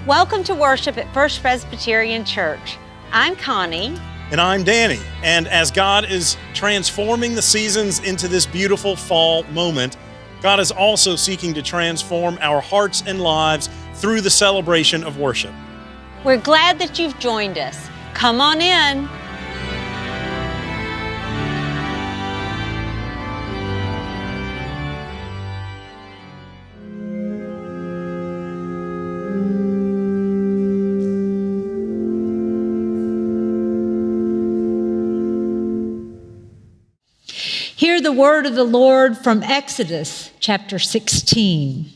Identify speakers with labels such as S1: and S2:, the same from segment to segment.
S1: Welcome to worship at First Presbyterian Church. I'm Connie.
S2: And I'm Danny. And as God is transforming the seasons into this beautiful fall moment, God is also seeking to transform our hearts and lives through the celebration of worship.
S1: We're glad that you've joined us. Come on in.
S3: Hear the word of the Lord from Exodus chapter 16.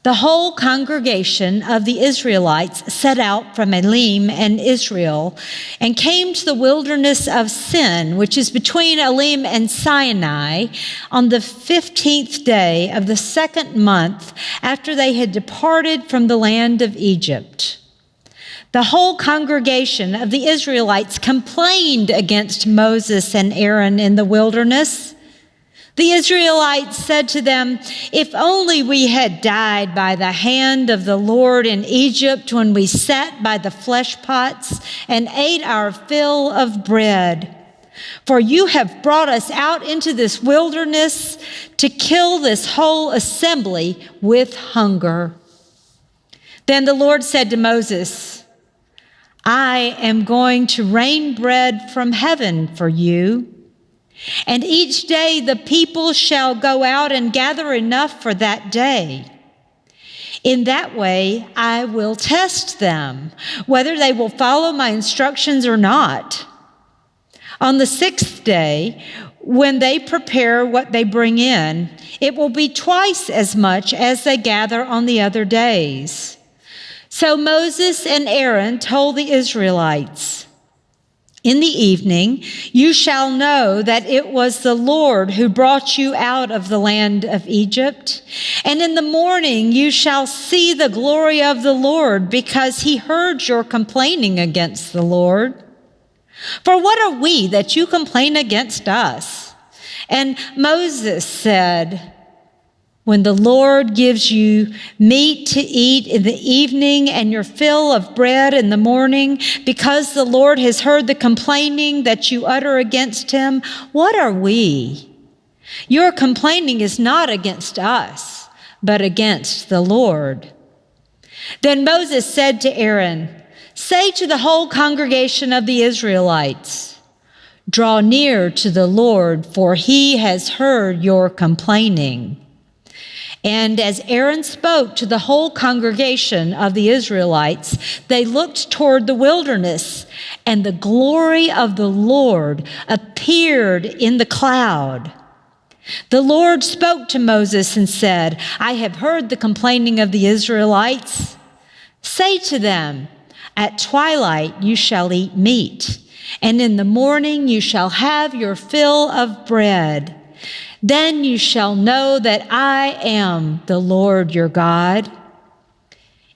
S3: The whole congregation of the Israelites set out from Elim and Israel and came to the wilderness of Sin, which is between Elim and Sinai, on the 15th day of the second month after they had departed from the land of Egypt. The whole congregation of the Israelites complained against Moses and Aaron in the wilderness. The Israelites said to them, "If only we had died by the hand of the Lord in Egypt when we sat by the flesh pots and ate our fill of bread. For you have brought us out into this wilderness to kill this whole assembly with hunger." Then the Lord said to Moses, "I am going to rain bread from heaven for you, and each day the people shall go out and gather enough for that day. In that way I will test them, whether they will follow my instructions or not. On the sixth day, when they prepare what they bring in, it will be twice as much as they gather on the other days." So Moses and Aaron told the Israelites, "In the evening you shall know that it was the Lord who brought you out of the land of Egypt. And in the morning you shall see the glory of the Lord, because he heard your complaining against the Lord. For what are we that you complain against us?" And Moses said, "When the Lord gives you meat to eat in the evening and your fill of bread in the morning, because the Lord has heard the complaining that you utter against him, what are we? Your complaining is not against us, but against the Lord." Then Moses said to Aaron, "Say to the whole congregation of the Israelites, 'Draw near to the Lord, for he has heard your complaining.'" And as Aaron spoke to the whole congregation of the Israelites, they looked toward the wilderness, and the glory of the Lord appeared in the cloud. The Lord spoke to Moses and said, "I have heard the complaining of the Israelites. Say to them, 'At twilight you shall eat meat, and in the morning you shall have your fill of bread. Then you shall know that I am the Lord your God.'"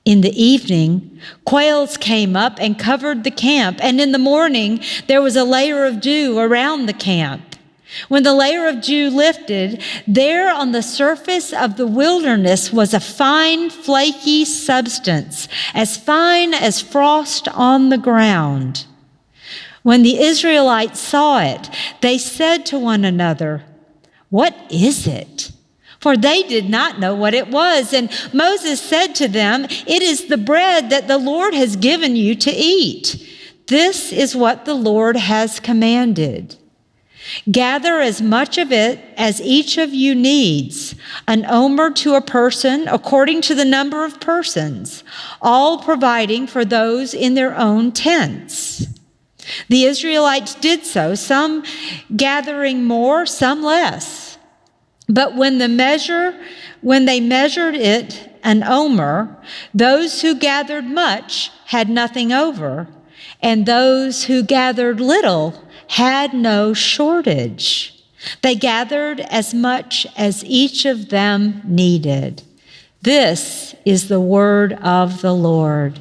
S3: In the evening, quails came up and covered the camp, and in the morning there was a layer of dew around the camp. When the layer of dew lifted, there on the surface of the wilderness was a fine, flaky substance, as fine as frost on the ground. When the Israelites saw it, they said to one another, "What is it?" For they did not know what it was. And Moses said to them, "It is the bread that the Lord has given you to eat. This is what the Lord has commanded. Gather as much of it as each of you needs, an omer to a person according to the number of persons, all providing for those in their own tents." The Israelites did so, some gathering more, some less. But when they measured it an omer, those who gathered much had nothing over, and those who gathered little had no shortage. They gathered as much as each of them needed. This is the word of the Lord.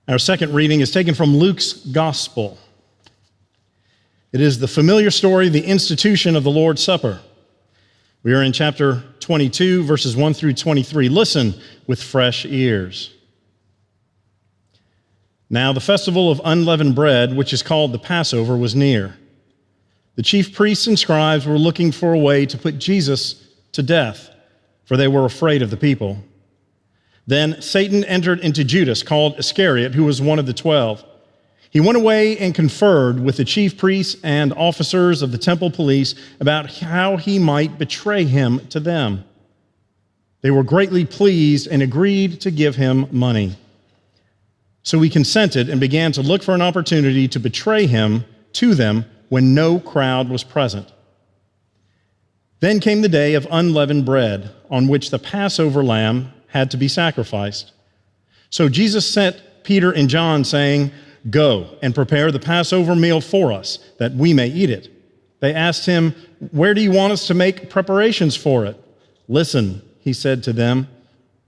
S2: Our second reading is taken from Luke's Gospel. It is the familiar story, the institution of the Lord's Supper. We are in chapter 22, verses 1 through 23. Listen with fresh ears. Now the festival of unleavened bread, which is called the Passover, was near. The chief priests and scribes were looking for a way to put Jesus to death, for they were afraid of the people. Then Satan entered into Judas, called Iscariot, who was one of the 12. He went away and conferred with the chief priests and officers of the temple police about how he might betray him to them. They were greatly pleased and agreed to give him money. So he consented and began to look for an opportunity to betray him to them when no crowd was present. Then came the day of unleavened bread, on which the Passover lamb had to be sacrificed. So Jesus sent Peter and John, saying, "Go and prepare the Passover meal for us, that we may eat it." They asked him, "Where do you want us to make preparations for it?" "Listen," he said to them,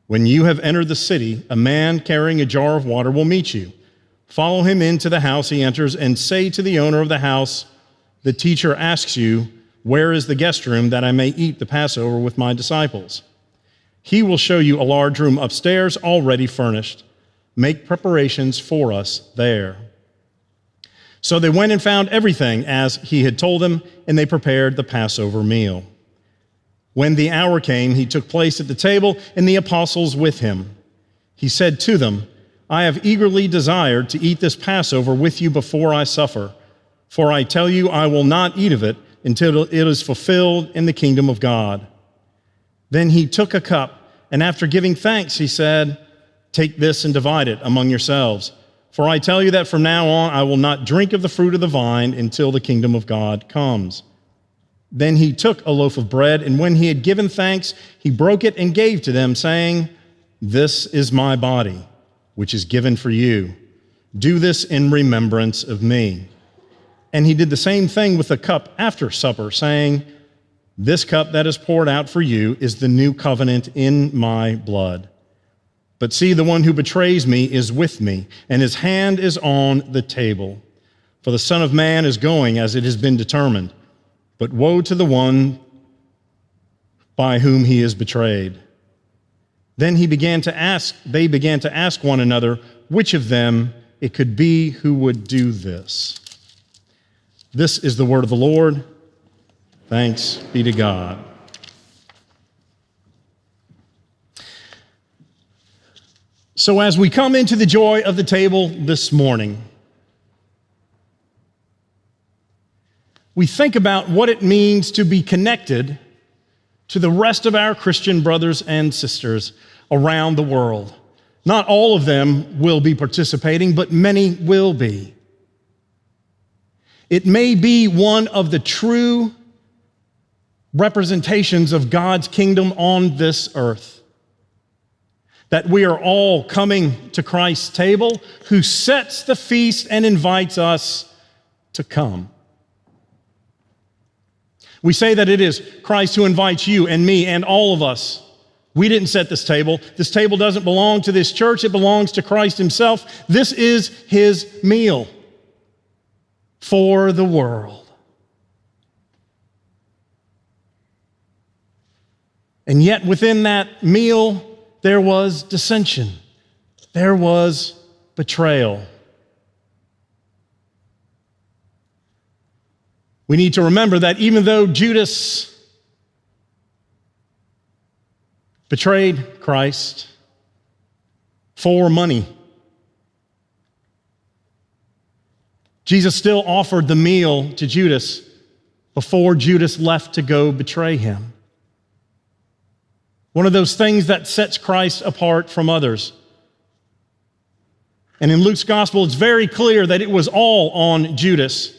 S2: "when you have entered the city, a man carrying a jar of water will meet you. Follow him into the house he enters and say to the owner of the house, 'The teacher asks you, where is the guest room that I may eat the Passover with my disciples?' He will show you a large room upstairs already furnished. Make preparations for us there." So they went and found everything as he had told them, and they prepared the Passover meal. When the hour came, he took place at the table, and the apostles with him. He said to them, "I have eagerly desired to eat this Passover with you before I suffer. For I tell you, I will not eat of it until it is fulfilled in the kingdom of God." Then he took a cup, and after giving thanks, he said, "Take this and divide it among yourselves. For I tell you that from now on I will not drink of the fruit of the vine until the kingdom of God comes." Then he took a loaf of bread, and when he had given thanks, he broke it and gave to them, saying, "This is my body, which is given for you. Do this in remembrance of me." And he did the same thing with the cup after supper, saying, "This cup that is poured out for you is the new covenant in my blood. But see, the one who betrays me is with me, and his hand is on the table. For the Son of Man is going as it has been determined, but woe to the one by whom he is betrayed." Then they began to ask one another which of them it could be who would do this. This is the word of the Lord. Thanks be to God. So as we come into the joy of the table this morning, we think about what it means to be connected to the rest of our Christian brothers and sisters around the world. Not all of them will be participating, but many will be. It may be one of the true representations of God's kingdom on this earth, that we are all coming to Christ's table, who sets the feast and invites us to come. We say that it is Christ who invites you and me and all of us. We didn't set this table. This table doesn't belong to this church. It belongs to Christ himself. This is his meal for the world. And yet within that meal, there was dissension. There was betrayal. We need to remember that even though Judas betrayed Christ for money, Jesus still offered the meal to Judas before Judas left to go betray him. One of those things that sets Christ apart from others. And in Luke's gospel, it's very clear that it was all on Judas.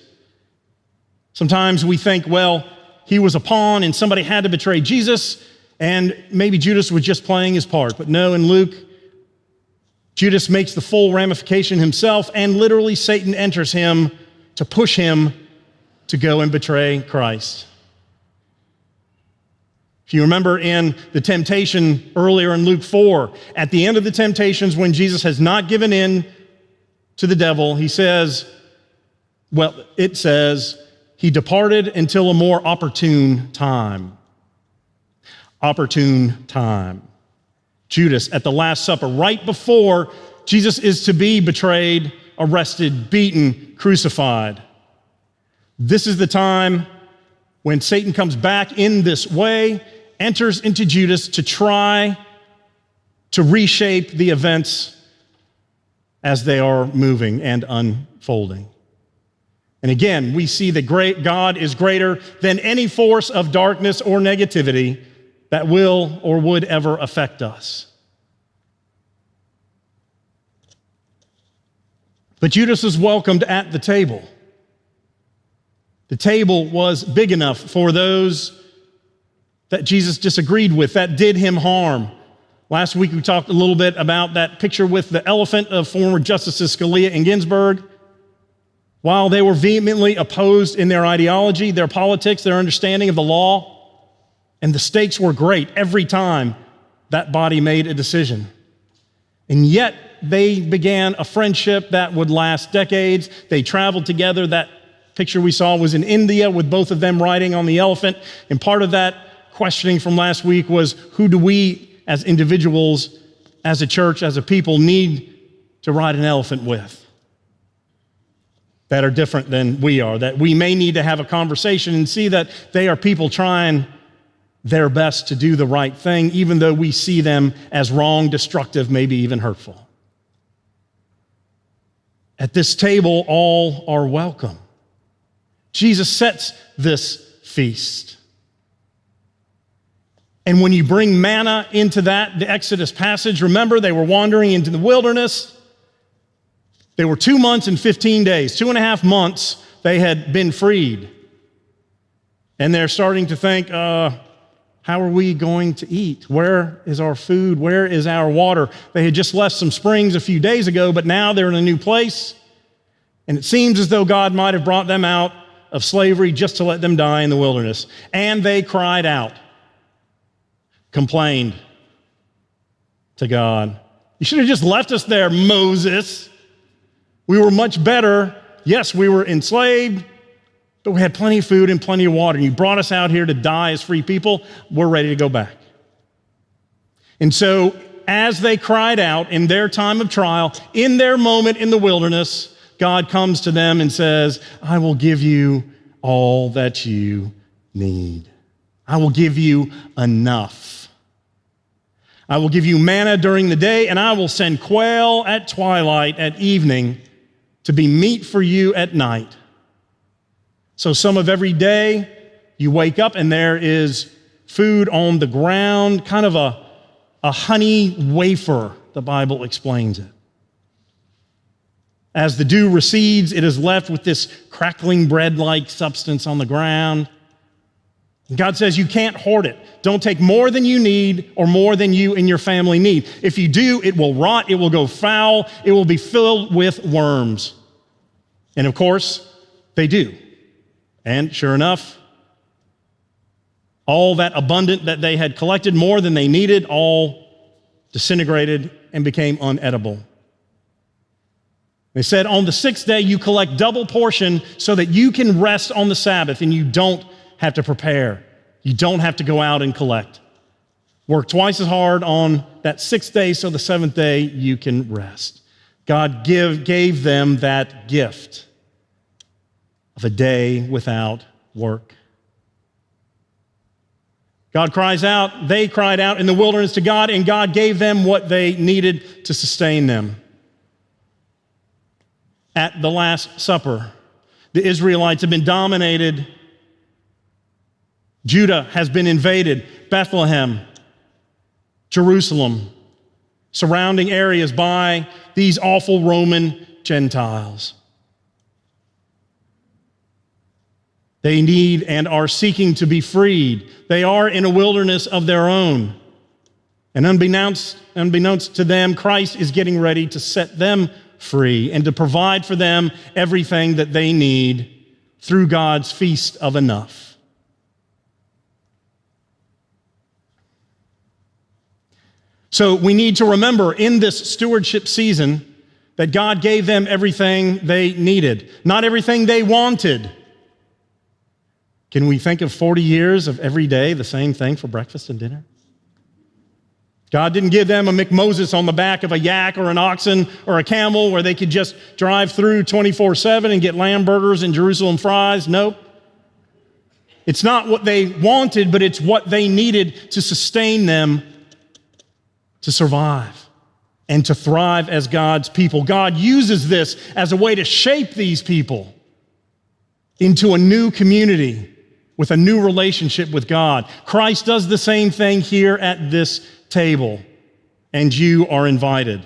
S2: Sometimes we think, well, he was a pawn and somebody had to betray Jesus, and maybe Judas was just playing his part. But no, in Luke, Judas makes the full ramification himself, and literally Satan enters him to push him to go and betray Christ. If you remember in the temptation earlier in Luke 4, at the end of the temptations when Jesus has not given in to the devil, it says, he departed until a more opportune time. opportune time. Judas at the Last Supper, right before Jesus is to be betrayed, arrested, beaten, crucified. This is the time when Satan comes back in this way, enters into Judas to try to reshape the events as they are moving and unfolding. And again, we see that God is greater than any force of darkness or negativity that will or would ever affect us. But Judas is welcomed at the table. The table was big enough for those that Jesus disagreed with, that did him harm. Last week we talked a little bit about that picture with the elephant of former Justices Scalia and Ginsburg. While they were vehemently opposed in their ideology, their politics, their understanding of the law, and the stakes were great every time that body made a decision. And yet they began a friendship that would last decades. They traveled together. That picture we saw was in India with both of them riding on the elephant. And part of that questioning from last week was, who do we as individuals, as a church, as a people need to ride an elephant with that are different than we are, that we may need to have a conversation and see that they are people trying their best to do the right thing, even though we see them as wrong, destructive, maybe even hurtful. At this table, all are welcome. Jesus sets this feast. And when you bring manna into that, the Exodus passage, remember they were wandering into the wilderness. They were 2 months and 15 days, 2.5 months they had been freed. And they're starting to think, how are we going to eat? Where is our food? Where is our water? They had just left some springs a few days ago, but now they're in a new place. And it seems as though God might have brought them out of slavery just to let them die in the wilderness. And they cried out, complained to God. You should have just left us there, Moses. We were much better. Yes, we were enslaved, but we had plenty of food and plenty of water. And you brought us out here to die as free people. We're ready to go back. And so as they cried out in their time of trial, in their moment in the wilderness, God comes to them and says, I will give you all that you need. I will give you enough. I will give you manna during the day, and I will send quail at twilight, at evening, to be meat for you at night. So some of every day, you wake up and there is food on the ground, kind of a honey wafer, the Bible explains it. As the dew recedes, it is left with this crackling bread-like substance on the ground. God says you can't hoard it. Don't take more than you need or more than you and your family need. If you do, it will rot, it will go foul, it will be filled with worms. And of course, they do. And sure enough, all that abundant that they had collected, more than they needed, all disintegrated and became unedible. They said, on the 6th day, you collect double portion so that you can rest on the Sabbath and you don't have to prepare. You don't have to go out and collect. Work twice as hard on that 6th day so the 7th day you can rest. God gave them that gift of a day without work. God cries out, they cried out in the wilderness to God, and God gave them what they needed to sustain them. At the Last Supper, the Israelites have been dominated. Judah has been invaded. Bethlehem, Jerusalem, surrounding areas by these awful Roman Gentiles. They need and are seeking to be freed. They are in a wilderness of their own. And unbeknownst to them, Christ is getting ready to set them free and to provide for them everything that they need through God's feast of enough. So we need to remember in this stewardship season that God gave them everything they needed, not everything they wanted. Can we think of 40 years of every day the same thing for breakfast and dinner? God didn't give them a McMoses on the back of a yak or an oxen or a camel where they could just drive through 24/7 and get lamb burgers and Jerusalem fries. Nope. It's not what they wanted, but it's what they needed to sustain them to survive and to thrive as God's people. God uses this as a way to shape these people into a new community with a new relationship with God. Christ does the same thing here at this table, and you are invited.